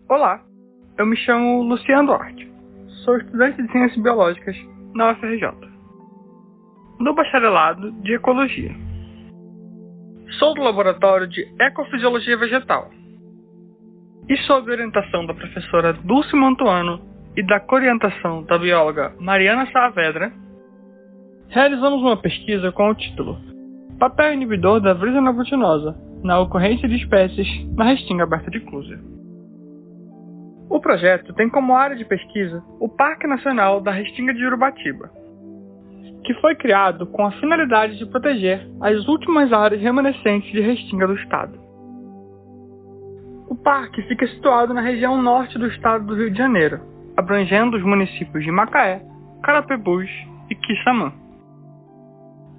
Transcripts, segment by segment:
Olá, eu me chamo Luciano Duarte, sou estudante de Ciências Biológicas na UFRJ, no bacharelado de Ecologia. Sou do Laboratório de Ecofisiologia Vegetal e, sob orientação da professora Dulce Mantuano e da coorientação da bióloga Mariana Saavedra, realizamos uma pesquisa com o título Papel inibidor da Vrisena glutinosa na ocorrência de espécies na restinga aberta de Clusia. O projeto tem como área de pesquisa o Parque Nacional da Restinga de Urubatiba, que foi criado com a finalidade de proteger as últimas áreas remanescentes de restinga do estado. O parque fica situado na região norte do estado do Rio de Janeiro, abrangendo os municípios de Macaé, Carapebus e Quissamã.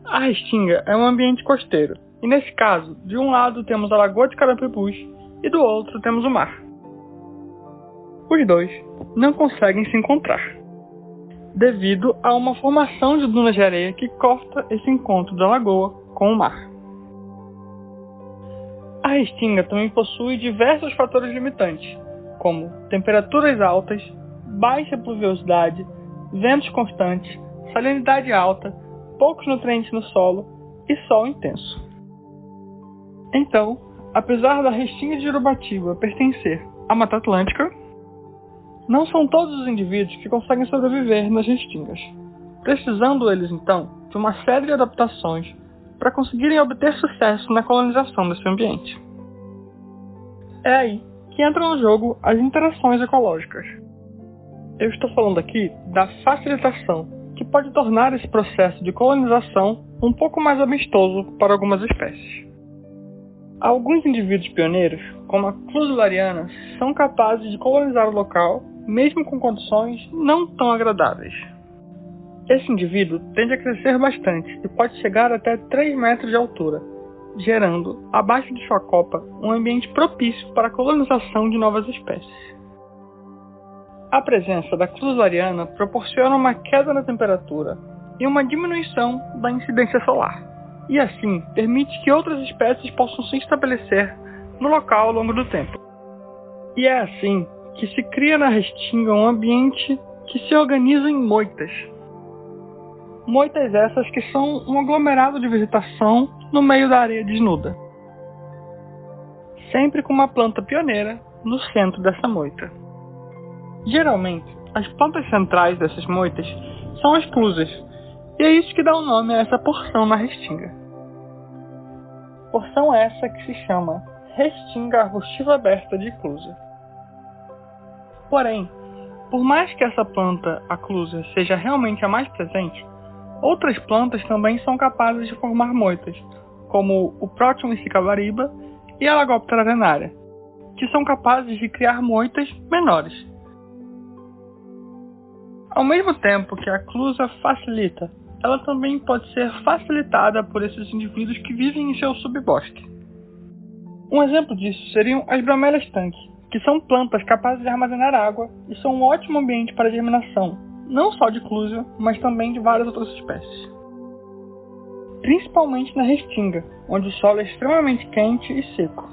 A restinga é um ambiente costeiro, e nesse caso, de um lado temos a Lagoa de Carapebus e do outro temos o mar. Os dois não conseguem se encontrar, devido a uma formação de dunas de areia que corta esse encontro da lagoa com o mar. A restinga também possui diversos fatores limitantes, como temperaturas altas, baixa pluviosidade, ventos constantes, salinidade alta, poucos nutrientes no solo e sol intenso. Então, apesar da restinga de Urubatiba pertencer à Mata Atlântica, não são todos os indivíduos que conseguem sobreviver nas restingas, precisando eles então de uma série de adaptações para conseguirem obter sucesso na colonização desse ambiente. É aí que entram no jogo as interações ecológicas. Eu estou falando aqui da facilitação, que pode tornar esse processo de colonização um pouco mais amistoso para algumas espécies. Alguns indivíduos pioneiros, como a clusilariana, são capazes de colonizar o local, mesmo com condições não tão agradáveis. Esse indivíduo tende a crescer bastante e pode chegar até 3 metros de altura, gerando, abaixo de sua copa, um ambiente propício para a colonização de novas espécies. A presença da clusilariana proporciona uma queda na temperatura e uma diminuição da incidência solar, e assim permite que outras espécies possam se estabelecer no local ao longo do tempo. E é assim que se cria na restinga um ambiente que se organiza em moitas. Moitas essas que são um aglomerado de vegetação no meio da areia desnuda, sempre com uma planta pioneira no centro dessa moita. Geralmente, as plantas centrais dessas moitas são as clusas, e é isso que dá o nome a essa porção na restinga. Porção essa que se chama restinga arbustiva aberta de Clusia. Porém, por mais que essa planta, a Clusia, seja realmente a mais presente, outras plantas também são capazes de formar moitas, como o Proteus sicabariba e a Lagoptera arenaria, que são capazes de criar moitas menores. Ao mesmo tempo que a Clusia facilita, ela também pode ser facilitada por esses indivíduos que vivem em seu subbosque. Um exemplo disso seriam as bromélias tanque, que são plantas capazes de armazenar água e são um ótimo ambiente para a germinação, não só de Clusia, mas também de várias outras espécies. Principalmente na restinga, onde o solo é extremamente quente e seco.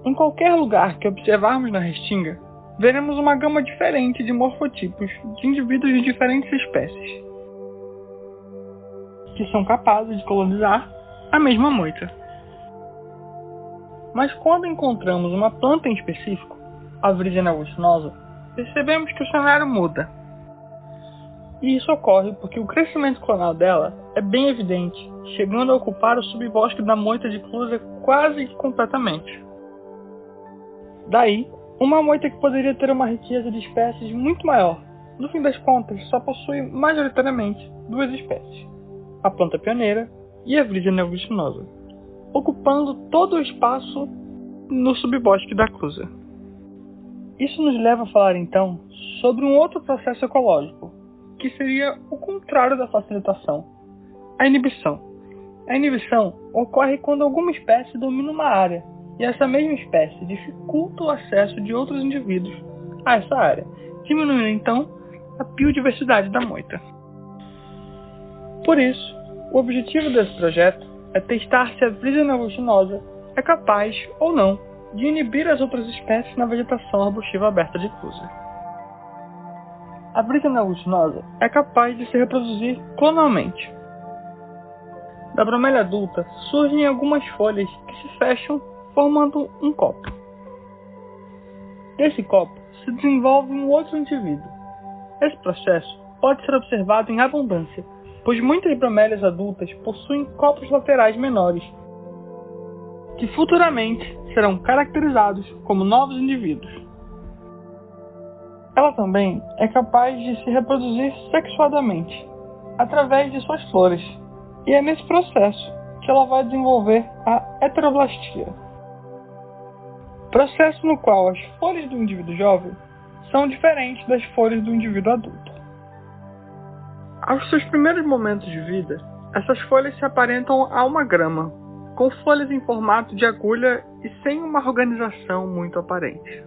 Em qualquer lugar que observarmos na restinga, veremos uma gama diferente de morfotipos de indivíduos de diferentes espécies, que são capazes de colonizar a mesma moita. Mas quando encontramos uma planta em específico, a Vrisena glutinosa, percebemos que o cenário muda. E isso ocorre porque o crescimento clonal dela é bem evidente, chegando a ocupar o subbosque da moita de Clusia quase que completamente. Daí, uma moita que poderia ter uma riqueza de espécies muito maior, no fim das contas só possui majoritariamente 2 espécies, a planta pioneira e a Vrisena glutinosa, ocupando todo o espaço no subbosque da Clusia. Isso nos leva a falar então sobre um outro processo ecológico, que seria o contrário da facilitação, a inibição. A inibição ocorre quando alguma espécie domina uma área, e essa mesma espécie dificulta o acesso de outros indivíduos a essa área, diminuindo então a biodiversidade da moita. Por isso, o objetivo desse projeto é testar se a Vrisena glutinosa é capaz ou não de inibir as outras espécies na vegetação arbustiva aberta difusa. A Brisena aglutinosa é capaz de se reproduzir clonalmente. Da bromélia adulta surgem algumas folhas que se fecham formando um copo. Desse copo se desenvolve um outro indivíduo. Esse processo pode ser observado em abundância, pois muitas bromélias adultas possuem copos laterais menores, que futuramente serão caracterizados como novos indivíduos. Ela também é capaz de se reproduzir sexuadamente, através de suas flores, e é nesse processo que ela vai desenvolver a heteroblastia, processo no qual as folhas do indivíduo jovem são diferentes das folhas do indivíduo adulto. Aos seus primeiros momentos de vida, essas folhas se aparentam a uma grama, com folhas em formato de agulha e sem uma organização muito aparente.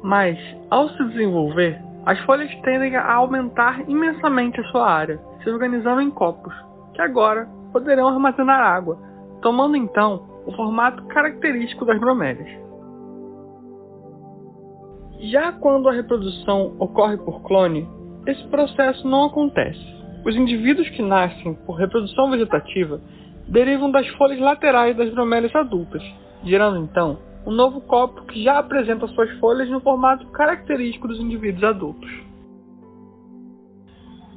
Mas, ao se desenvolver, as folhas tendem a aumentar imensamente a sua área, se organizando em copos, que agora poderão armazenar água, tomando então o formato característico das bromélias. Já quando a reprodução ocorre por clone, esse processo não acontece. Os indivíduos que nascem por reprodução vegetativa derivam das folhas laterais das bromélias adultas, gerando então um novo copo que já apresenta suas folhas no formato característico dos indivíduos adultos.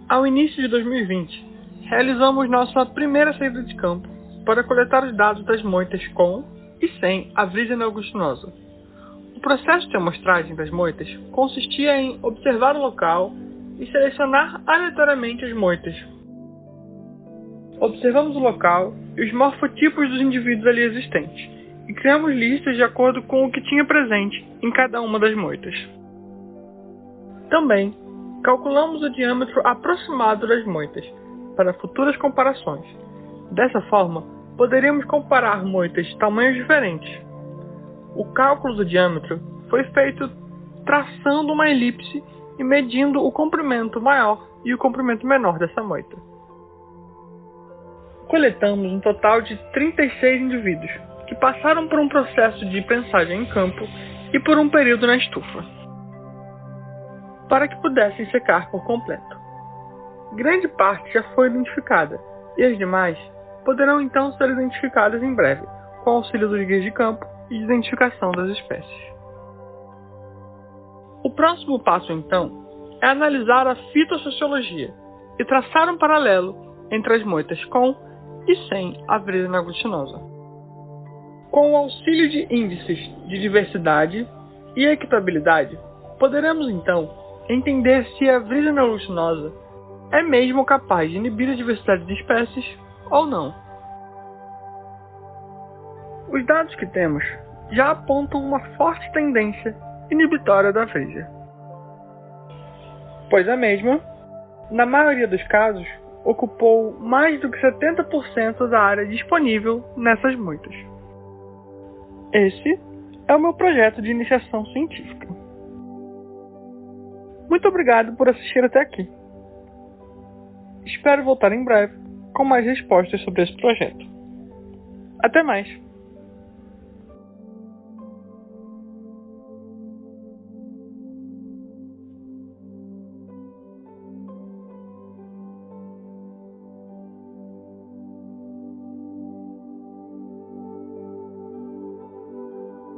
Ao início de 2020, realizamos nossa primeira saída de campo para coletar os dados das moitas com e sem a Brisena aglutinosa. O processo de amostragem das moitas consistia em observar o local e selecionar aleatoriamente as moitas. Observamos o local e os morfotipos dos indivíduos ali existentes, e criamos listas de acordo com o que tinha presente em cada uma das moitas. Também, calculamos o diâmetro aproximado das moitas, para futuras comparações. Dessa forma, poderíamos comparar moitas de tamanhos diferentes. O cálculo do diâmetro foi feito traçando uma elipse e medindo o comprimento maior e o comprimento menor dessa moita. Coletamos um total de 36 indivíduos, que passaram por um processo de prensagem em campo e por um período na estufa, para que pudessem secar por completo. Grande parte já foi identificada, e as demais poderão então ser identificadas em breve, com o auxílio dos guias de campo e de identificação das espécies. O próximo passo, então, é analisar a fitossociologia e traçar um paralelo entre as moitas com e sem a Brisena aglutinosa. Com o auxílio de índices de diversidade e equitabilidade, poderemos então entender se a Brisena aglutinosa é mesmo capaz de inibir a diversidade de espécies ou não. Os dados que temos já apontam uma forte tendência inibitória da veja, pois a mesma, na maioria dos casos, ocupou mais do que 70% da área disponível nessas moitas. Esse é o meu projeto de iniciação científica. Muito obrigado por assistir até aqui. Espero voltar em breve com mais respostas sobre esse projeto. Até mais!